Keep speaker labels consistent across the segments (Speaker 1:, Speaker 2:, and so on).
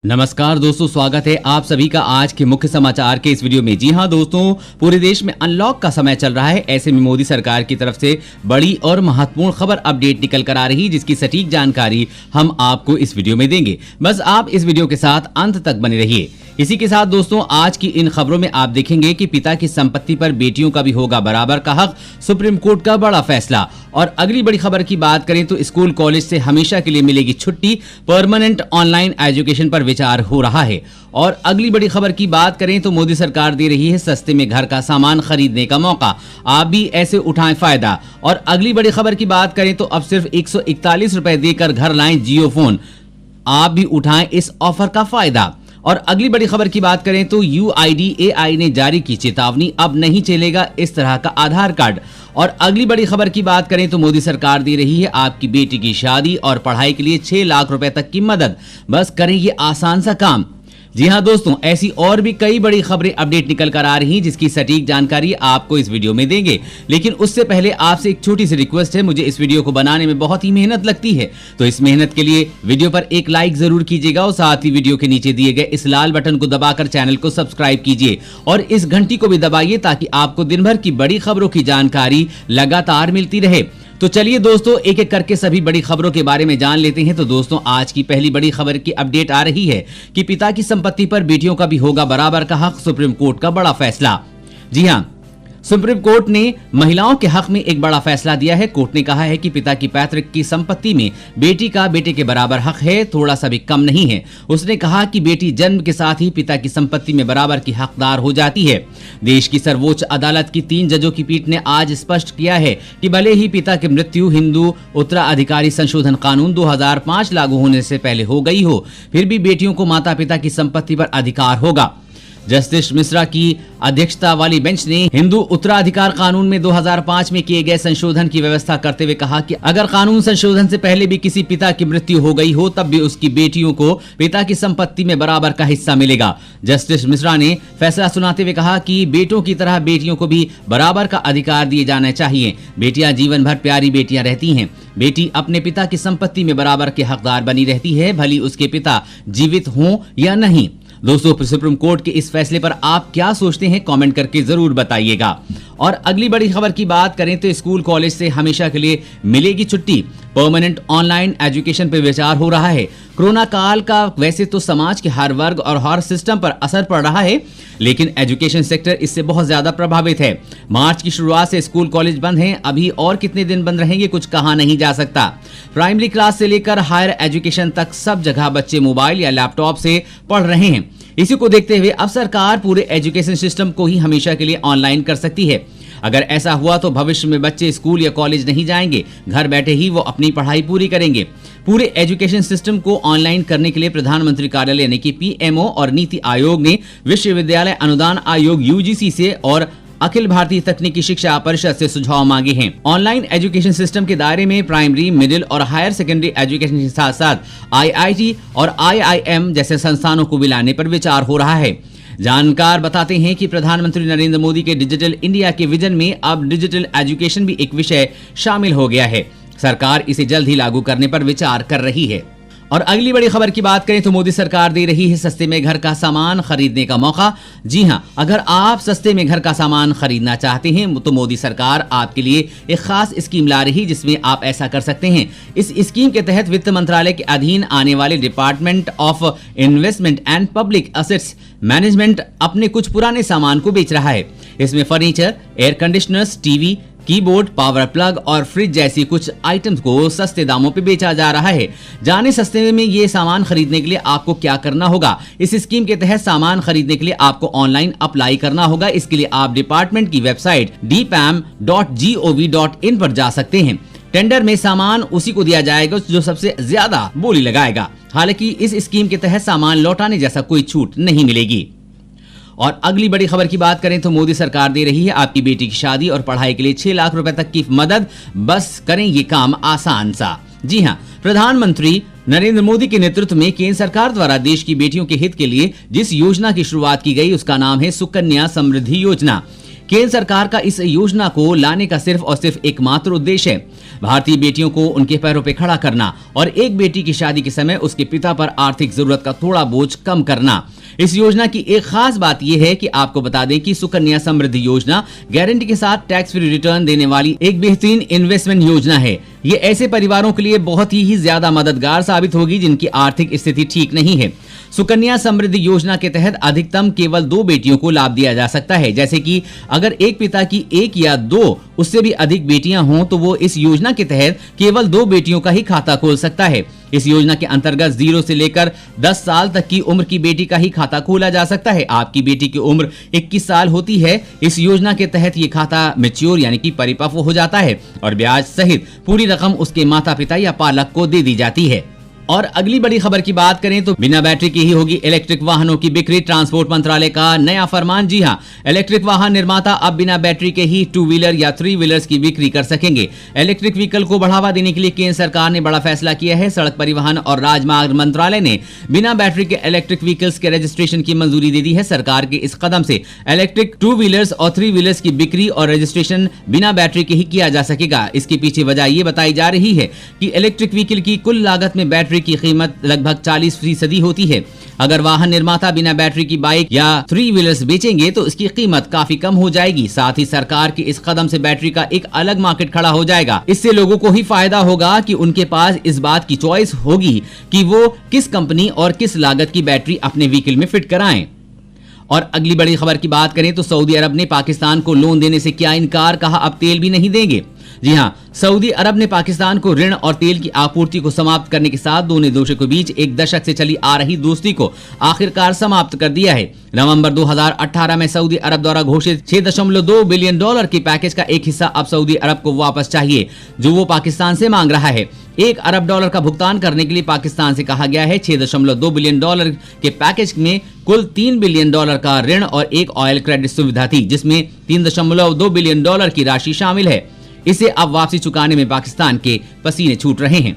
Speaker 1: नमस्कार दोस्तों, स्वागत है आप सभी का आज के मुख्य समाचार के इस वीडियो में। जी हां दोस्तों, पूरे देश में अनलॉक का समय चल रहा है। ऐसे में मोदी सरकार की तरफ से बड़ी और महत्वपूर्ण खबर अपडेट निकल कर आ रही, जिसकी सटीक जानकारी हम आपको इस वीडियो में देंगे। बस आप इस वीडियो के साथ अंत तक बने रहिए। इसी के साथ दोस्तों, आज की इन खबरों में आप देखेंगे कि पिता की संपत्ति पर बेटियों का भी होगा बराबर का हक, सुप्रीम कोर्ट का बड़ा फैसला। और अगली बड़ी खबर की बात करें तो स्कूल कॉलेज से हमेशा के लिए मिलेगी छुट्टी, परमानेंट ऑनलाइन एजुकेशन पर विचार हो रहा है। और अगली बड़ी खबर की बात करें तो मोदी सरकार दे रही है सस्ते में घर का सामान खरीदने का मौका, आप भी ऐसे उठाएं फायदा। और अगली बड़ी खबर की बात करें तो अब सिर्फ 141 रुपए देकर घर लाएं जियो फोन, आप भी उठाएं इस ऑफर का फायदा। और अगली बड़ी खबर की बात करें तो UIDAI ने जारी की चेतावनी, अब नहीं चलेगा इस तरह का आधार कार्ड। और अगली बड़ी खबर की बात करें तो मोदी सरकार दे रही है आपकी बेटी की शादी और पढ़ाई के लिए 6 लाख रुपए तक की मदद, बस करें ये आसान सा काम। जी हां दोस्तों, ऐसी और भी कई बड़ी खबरें अपडेट निकल कर आ रही हैं, जिसकी सटीक जानकारी आपको इस वीडियो में देंगे। लेकिन उससे पहले आपसे एक छोटी सी रिक्वेस्ट है, मुझे इस वीडियो को बनाने में बहुत ही मेहनत लगती है, तो इस मेहनत के लिए वीडियो पर एक लाइक जरूर कीजिएगा और साथ ही वीडियो के नीचे दिए गए इस लाल बटन को दबाकर चैनल को सब्सक्राइब कीजिए और इस घंटी को भी दबाइए ताकि आपको दिन भर की बड़ी खबरों की जानकारी लगातार मिलती रहे। तो चलिए दोस्तों, एक एक करके सभी बड़ी खबरों के बारे में जान लेते हैं। तो दोस्तों, आज की पहली बड़ी खबर की अपडेट आ रही है कि पिता की संपत्ति पर बेटियों का भी होगा बराबर का हक, सुप्रीम कोर्ट का बड़ा फैसला। जी हां, सुप्रीम कोर्ट ने महिलाओं के हक में एक बड़ा फैसला दिया है। कोर्ट ने कहा है कि पिता की पैतृक की संपत्ति में बेटी का बेटे के बराबर हक है, थोड़ा सा भी कम नहीं है। उसने कहा कि बेटी जन्म के साथ ही पिता की संपत्ति में बराबर की हकदार हो जाती है। देश की सर्वोच्च अदालत की 3 जजों की पीठ ने आज स्पष्ट किया है कि भले ही पिता की मृत्यु हिंदू उत्तराधिकारी संशोधन कानून 2005 लागू होने से पहले हो गई हो, फिर भी बेटियों को माता पिता की संपत्ति पर अधिकार होगा। जस्टिस मिश्रा की अध्यक्षता वाली बेंच ने हिंदू उत्तराधिकार कानून में 2005 में किए गए संशोधन की व्यवस्था करते हुए कहा कि अगर कानून संशोधन से पहले भी किसी पिता की मृत्यु हो गई हो, तब भी उसकी बेटियों को पिता की संपत्ति में बराबर का हिस्सा मिलेगा। जस्टिस मिश्रा ने फैसला सुनाते हुए कहा कि बेटों की तरह बेटियों को भी बराबर का अधिकार दिए जाने चाहिए। बेटियां जीवन भर प्यारी बेटियां रहती हैं। बेटी अपने पिता की संपत्ति में बराबर के हकदार बनी रहती है, भली उसके पिता जीवित हों या नहीं। दोस्तों, सुप्रीम कोर्ट के इस फैसले पर आप क्या सोचते हैं, कमेंट करके जरूर बताइएगा। और अगली बड़ी खबर की बात करें तो स्कूल कॉलेज से हमेशा के लिए मिलेगी छुट्टी, परमानेंट ऑनलाइन एजुकेशन पर विचार हो रहा है। कोरोना काल का वैसे तो समाज के हर वर्ग और हर सिस्टम पर असर पड़ रहा है, लेकिन एजुकेशन सेक्टर इससे बहुत ज्यादा प्रभावित है। मार्च की शुरुआत से स्कूल कॉलेज बंद हैं, अभी और कितने दिन बंद रहेंगे कुछ कहा नहीं जा सकता। प्राइमरी क्लास से लेकर हायर एजुकेशन तक सब जगह बच्चे मोबाइल या लैपटॉप से पढ़ रहे हैं। इसी को देखते हुए अब सरकार पूरे एजुकेशन सिस्टम को ही हमेशा के लिए ऑनलाइन कर सकती है। अगर ऐसा हुआ तो भविष्य में बच्चे स्कूल या कॉलेज नहीं जाएंगे, घर बैठे ही वो अपनी पढ़ाई पूरी करेंगे। पूरे एजुकेशन सिस्टम को ऑनलाइन करने के लिए प्रधानमंत्री कार्यालय यानी कि PMO और नीति आयोग ने विश्वविद्यालय अनुदान आयोग UGC से और अखिल भारतीय तकनीकी शिक्षा परिषद से सुझाव मांगे हैं। ऑनलाइन एजुकेशन सिस्टम के दायरे में प्राइमरी, मिडिल और हायर सेकेंडरी एजुकेशन के साथ साथ IIT और IIM जैसे संस्थानों को भी लाने पर विचार हो रहा है। जानकार बताते हैं कि प्रधानमंत्री नरेंद्र मोदी के डिजिटल इंडिया के विजन में अब डिजिटल एजुकेशन भी एक विषय शामिल हो गया है। सरकार इसे जल्द ही लागू करने पर विचार कर रही है। और अगली बड़ी खबर की बात करें तो मोदी सरकार दे रही है सस्ते में घर का सामान खरीदने का मौका। जी हां, अगर आप सस्ते में घर का सामान खरीदना चाहते हैं तो मोदी सरकार आपके लिए एक खास स्कीम ला रही, जिसमें आप ऐसा कर सकते हैं। इस स्कीम के तहत वित्त मंत्रालय के अधीन आने वाले department of investment and public assets management अपने कुछ पुराने सामान को बेच रहा है। इसमें furniture, air conditioners, TV, keyboard, power plug और फ्रिज जैसी कुछ आइटम्स को सस्ते दामों पे बेचा जा रहा है। जाने सस्ते में ये सामान खरीदने के लिए आपको क्या करना होगा। इस स्कीम के तहत सामान खरीदने के लिए आपको ऑनलाइन अप्लाई करना होगा। इसके लिए आप डिपार्टमेंट की वेबसाइट dpam.gov.in पर जा सकते हैं। टेंडर में सामान उसी को दिया जाएगा जो सबसे ज्यादा बोली लगाएगा। हालांकि इस स्कीम के तहत सामान लौटाने जैसा कोई छूट नहीं मिलेगी। और अगली बड़ी खबर की बात करें तो मोदी सरकार दे रही है आपकी बेटी की शादी और पढ़ाई के लिए 6 लाख रुपए तक की मदद, बस करें ये काम आसान सा। जी हां, प्रधानमंत्री नरेंद्र मोदी के नेतृत्व में केंद्र सरकार द्वारा देश की बेटियों के हित के लिए जिस योजना की शुरुआत की गई उसका नाम है सुकन्या समृद्धि योजना। केंद्र सरकार का इस योजना को लाने का सिर्फ और सिर्फ एकमात्र उद्देश्य है भारतीय बेटियों को उनके पैरों पर खड़ा करना और एक बेटी की शादी के समय उसके पिता पर आर्थिक जरूरत का थोड़ा बोझ कम करना। इस योजना की एक खास बात यह है कि आपको बता दें कि सुकन्या समृद्धि योजना गारंटी के साथ टैक्स फ्री रिटर्न देने वाली एक बेहतरीन इन्वेस्टमेंट योजना है। ये ऐसे परिवारों के लिए बहुत ही ज्यादा मददगार साबित होगी जिनकी आर्थिक स्थिति ठीक नहीं है। सुकन्या समृद्धि योजना के तहत अधिकतम केवल 2 बेटियों को लाभ दिया जा सकता है। जैसे कि अगर एक पिता की 1 या 2 उससे भी अधिक बेटियां हों तो वो इस योजना के तहत केवल 2 बेटियों का ही खाता खोल सकता है। इस योजना के अंतर्गत 0 से लेकर 10 साल तक की उम्र की बेटी का ही खाता खोला जा सकता है। आपकी बेटी की उम्र 21 साल होती है, इस योजना के तहत ये खाता मैच्योर यानी कि परिपक्व हो जाता है और ब्याज सहित पूरी रकम उसके माता पिता या पालक को दे दी जाती है। और अगली बड़ी खबर की बात करें तो बिना बैटरी की ही होगी इलेक्ट्रिक वाहनों की बिक्री। ट्रांसपोर्ट मंत्रालय का नया फरमान। जी हां, इलेक्ट्रिक वाहन निर्माता अब बिना बैटरी के ही 2 व्हीलर या 3 व्हीलर्स की बिक्री कर सकेंगे। इलेक्ट्रिक व्हीकल को बढ़ावा देने के लिए केंद्र सरकार ने बड़ा फैसला किया है। सड़क परिवहन और राजमार्ग मंत्रालय ने बिना बैटरी के इलेक्ट्रिक व्हीकल्स के रजिस्ट्रेशन की मंजूरी दे दी है। सरकार के इस कदम से इलेक्ट्रिक 2 व्हीलर्स और 3 व्हीलर्स की बिक्री और रजिस्ट्रेशन बिना बैटरी के ही किया जा सकेगा। इसके पीछे वजह यह बताई जा रही है कि इलेक्ट्रिक व्हीकल की कुल लागत में बैटरी की कीमत लगभग 40% होती है। अगर वाहन निर्माता बिना बैटरी की बाइक या 3 व्हीलर्स बेचेंगे तो इसकी कीमत काफी कम हो जाएगी। साथ ही सरकार के इस कदम से बैटरी का एक अलग मार्केट खड़ा हो जाएगा। इससे लोगों को ही फायदा होगा कि उनके पास इस बात की चॉइस होगी कि वो किस कंपनी और किस लागत की बैटरी अपने व्हीकल में फिट कराएं। और अगली बड़ी खबर की बात करें तो सऊदी अरब ने पाकिस्तान को लोन देने से किया इनकार, कहा अब तेल भी नहीं देंगे। जी हां, सऊदी अरब ने पाकिस्तान को ऋण और तेल की आपूर्ति को समाप्त करने के साथ दोनों देशों के बीच एक दशक से चली आ रही दोस्ती को आखिरकार समाप्त कर दिया है। नवंबर 2018 में सऊदी अरब द्वारा घोषित $6.2 बिलियन के पैकेज का एक हिस्सा अब सऊदी अरब को वापस चाहिए जो वो पाकिस्तान से मांग रहा है। $1 अरब का भुगतान करने के लिए पाकिस्तान से कहा गया है। $6.2 बिलियन के पैकेज में कुल $3 बिलियन का ऋण और एक ऑयल क्रेडिट सुविधा थी जिसमें $3.2 बिलियन की राशि शामिल है। इसे अब वापसी चुकाने में पाकिस्तान के पसीने छूट रहे हैं।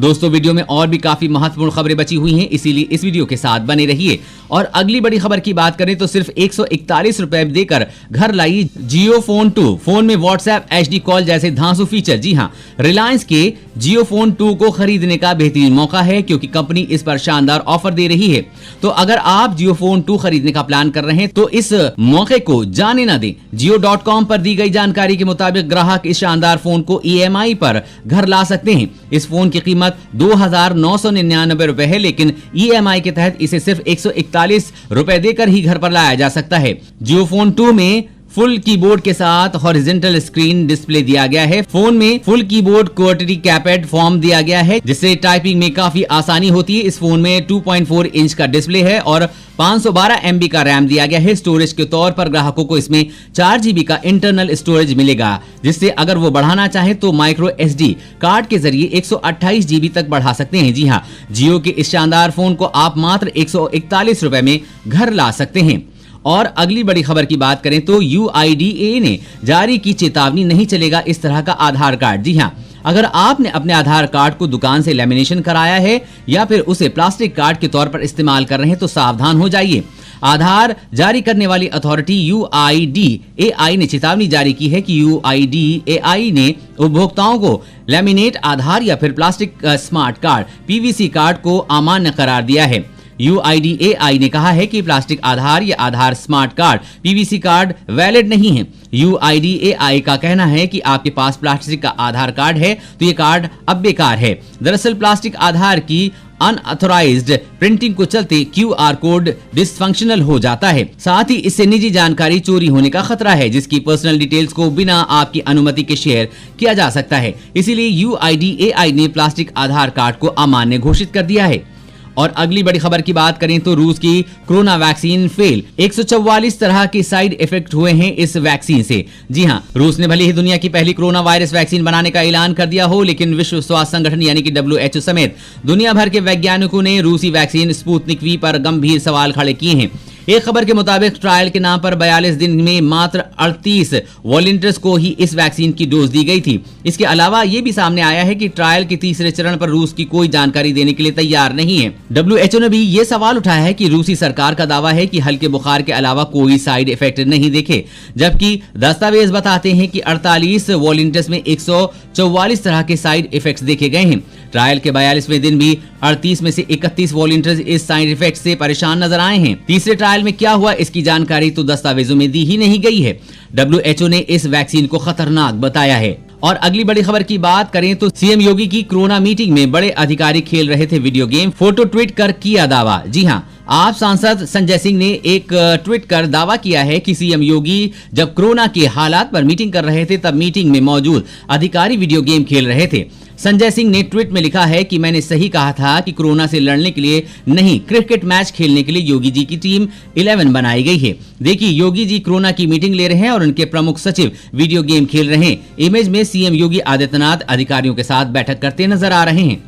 Speaker 1: दोस्तों, वीडियो में और भी काफी महत्वपूर्ण खबरें बची हुई हैं, इसीलिए इस वीडियो के साथ बने रहिए। और अगली बड़ी खबर की बात करें तो सिर्फ 141 रुपए देकर घर लाई जियो फोन 2। फोन में व्हाट्सएप, HD कॉल जैसे धांसू फीचर। जी हां, रिलायंस के जियो फोन 2 को खरीदने का बेहतरीन मौका है क्योंकि कंपनी इस पर शानदार ऑफर दे रही है। तो अगर आप जियो फोन 2 खरीदने का प्लान कर रहे हैं तो इस मौके को जाने ना दें। Jio.com पर दी गई जानकारी के मुताबिक ग्राहक इस शानदार फोन को EMI पर घर ला सकते हैं। इस फोन की कीमत 2,999 रुपए है, लेकिन EMI के तहत इसे सिर्फ 141 रुपए देकर ही घर पर लाया जा सकता है। जियो फोन 2 में फुल कीबोर्ड के साथ हॉरिजॉन्टल स्क्रीन डिस्प्ले दिया गया है। फोन में फुल कीबोर्ड क्वार्टरी कैपेड फॉर्म दिया गया है जिससे टाइपिंग में काफी आसानी होती है। इस फोन में 2.4 इंच का डिस्प्ले है और 512 MB का रैम दिया गया है। स्टोरेज के तौर पर ग्राहकों को इसमें 4 GB का इंटरनल स्टोरेज मिलेगा जिससे अगर वो बढ़ाना चाहे तो माइक्रो SD कार्ड के जरिए 128 GB तक बढ़ा सकते हैं। जी हाँ, जियो के इस शानदार फोन को आप मात्र 141 रुपए में घर ला सकते हैं। और अगली बड़ी खबर की बात करें तो UIDAI ने जारी की चेतावनी, नहीं चलेगा इस तरह का आधार कार्ड। जी हाँ, अगर आपने अपने आधार कार्ड को दुकान से लेमिनेशन कराया है या फिर उसे प्लास्टिक कार्ड के तौर पर इस्तेमाल कर रहे हैं तो सावधान हो जाइए। आधार जारी करने वाली अथॉरिटी UIDAI ने चेतावनी जारी की है कि UIDAI ने उपभोक्ताओं को लेमिनेट आधार या फिर plastic smart card PVC card को अमान्य करार दिया है। UIDAI ने कहा है कि प्लास्टिक आधार या Aadhaar smart card PVC card valid नहीं है। UIDAI का कहना है कि आपके पास प्लास्टिक का आधार कार्ड है तो ये कार्ड अब बेकार है। दरअसल प्लास्टिक आधार की अनऑथोराइज्ड प्रिंटिंग को चलते QR कोड डिसफंक्शनल हो जाता है। साथ ही इससे निजी जानकारी चोरी होने का खतरा है जिसकी पर्सनल डिटेल्स को बिना आपकी अनुमति के शेयर किया जा सकता है। इसीलिए UIDAI ने प्लास्टिक आधार कार्ड को अमान्य घोषित कर दिया है। और अगली बड़ी खबर की बात करें तो रूस की कोरोना वैक्सीन फेल। 144 तरह के साइड इफेक्ट हुए हैं इस वैक्सीन से। जी हां, रूस ने भले ही दुनिया की पहली कोरोना वायरस वैक्सीन बनाने का ऐलान कर दिया हो, लेकिन विश्व स्वास्थ्य संगठन यानी कि WHO समेत दुनिया भर के वैज्ञानिकों ने रूसी वैक्सीन स्पुतनिक V पर गंभीर सवाल खड़े किए हैं। एक खबर के मुताबिक ट्रायल के नाम पर 42 दिन में मात्र 38 वॉलंटियर्स को ही इस वैक्सीन की डोज दी गई थी। इसके अलावा ये भी सामने आया है कि ट्रायल के तीसरे चरण पर रूस की कोई जानकारी देने के लिए तैयार नहीं है। WHO ने भी ये सवाल उठाया है कि रूसी सरकार का दावा है कि हल्के बुखार के अलावा कोई साइड इफेक्ट नहीं देखे, जबकि दस्तावेज बताते हैं कि 48 वॉलंटियर्स में 144 तरह के साइड इफेक्ट्स देखे गए हैं। ट्रायल के 42वें दिन भी 38 में से 31 वॉलंटियर्स इस साइड इफेक्ट से परेशान नजर आए हैं। तीसरे ट्रायल में क्या हुआ इसकी जानकारी तो दस्तावेजों में दी ही नहीं गई है। WHO ने इस वैक्सीन को खतरनाक बताया है। और अगली बड़ी खबर की बात करें तो सीएम योगी की कोरोना मीटिंग में बड़े अधिकारी खेल रहे थे वीडियो गेम, फोटो ट्वीट कर किया दावा। जी हां, आप सांसद संजय सिंह ने एक ट्वीट कर दावा किया है कि सीएम योगी जब कोरोना के हालात पर मीटिंग कर रहे थे तब मीटिंग में मौजूद अधिकारी वीडियो गेम खेल रहे थे। संजय सिंह ने ट्वीट में लिखा है कि मैंने सही कहा था कि कोरोना से लड़ने के लिए नहीं, क्रिकेट मैच खेलने के लिए योगी जी की टीम 11 बनाई गई है। देखिए, योगी जी कोरोना की मीटिंग ले रहे हैं और उनके प्रमुख सचिव वीडियो गेम खेल रहे हैं। इमेज में सीएम योगी आदित्यनाथ अधिकारियों के साथ बैठक करते नजर आ रहे हैं।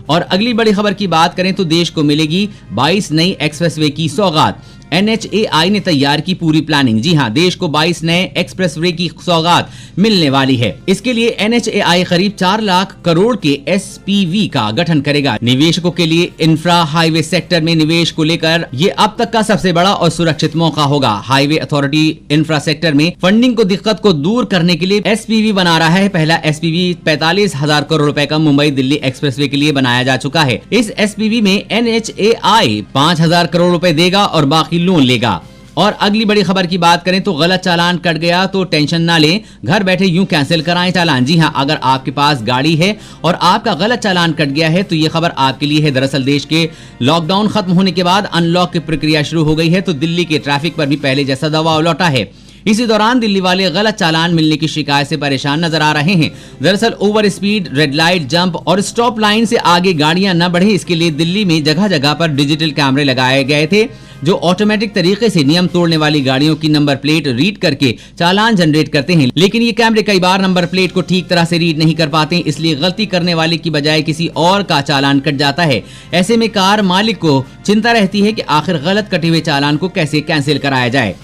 Speaker 1: और अगली बड़ी खबर की बात करें तो देश को मिलेगी 22 नई एक्सप्रेसवे की सौगात। NHAI ने तैयार की पूरी प्लानिंग। जी हां, देश को 22 नए एक्सप्रेसवे की सौगात मिलने वाली है। इसके लिए NHAI करीब 4 लाख करोड़ के SPV का गठन करेगा। निवेशकों के लिए इंफ्रा हाईवे सेक्टर में निवेश को लेकर ये अब तक का सबसे बड़ा और सुरक्षित मौका होगा। हाईवे अथॉरिटी इंफ्रा सेक्टर में फंडिंग को दिक्कत को दूर करने के लिए SPV बना रहा है। पहला SPV 45,000 करोड़ रुपए का मुंबई दिल्ली एक्सप्रेसवे के लिए बनाया जा चुका है। इस SPV में NHAI 5,000 करोड़ रुपए देगा और बाकी लोन लेगा। और अगली बड़ी खबर की बात करें तो गलत चालान कट गया तो टेंशन ना लें, घर बैठे यूं कैंसिल कराएं चालान। जी हां, अगर आपके पास गाड़ी है और आपका गलत चालान कट गया है तो ये खबर आपके लिए है। दरअसल देश के लॉकडाउन खत्म होने के बाद अनलॉक की प्रक्रिया शुरू हो गई है तो दिल्ली के ट्रैफिक पर भी पहले जैसा दबाव लौटा है। इसी दौरान दिल्ली वाले गलत चालान मिलने की शिकायत से परेशान नजर आ रहे हैं। दरअसल over speed, red light, jump और स्टॉप लाइन से आगे गाड़ियां न बढ़े, इसके लिए दिल्ली में जगह जगह पर डिजिटल कैमरे लगाए गए थे जो ऑटोमेटिक तरीके से नियम तोड़ने वाली गाड़ियों की नंबर प्लेट रीड करके चालान जनरेट करते हैं। लेकिन ये कैमरे कई बार नंबर प्लेट को ठीक तरह से रीड नहीं कर पाते, इसलिए गलती करने वाले की बजाय किसी और का चालान कट जाता है। ऐसे में कार मालिक को चिंता रहती है कि आखिर गलत कटे हुए चालान को कैसे कैंसिल कराया जाए।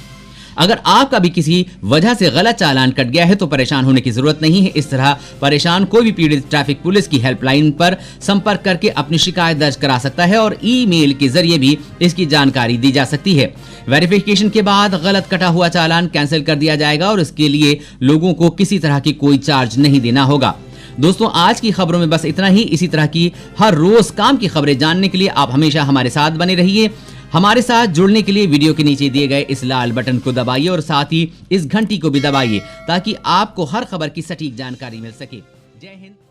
Speaker 1: अगर आपका भी किसी वजह से गलत चालान कट गया है तो परेशान होने की जरूरत नहीं है। इस तरह परेशान कोई भी पीड़ित ट्रैफिक पुलिस की हेल्पलाइन पर संपर्क करके अपनी शिकायत दर्ज करा सकता है और ईमेल के जरिए भी इसकी जानकारी दी जा सकती है। वेरिफिकेशन के बाद गलत कटा हुआ चालान कैंसिल कर दिया जाएगा और इसके लिए लोगों को किसी तरह की कोई चार्ज नहीं देना होगा। दोस्तों, आज की खबरों में बस इतना ही। इसी तरह की हर रोज काम की खबरें जानने के लिए आप हमेशा हमारे साथ बने रहिए। हमारे साथ जुड़ने के लिए वीडियो के नीचे दिए गए इस लाल बटन को दबाइए और साथ ही इस घंटी को भी दबाइए ताकि आपको हर खबर की सटीक जानकारी मिल सके। जय हिंद।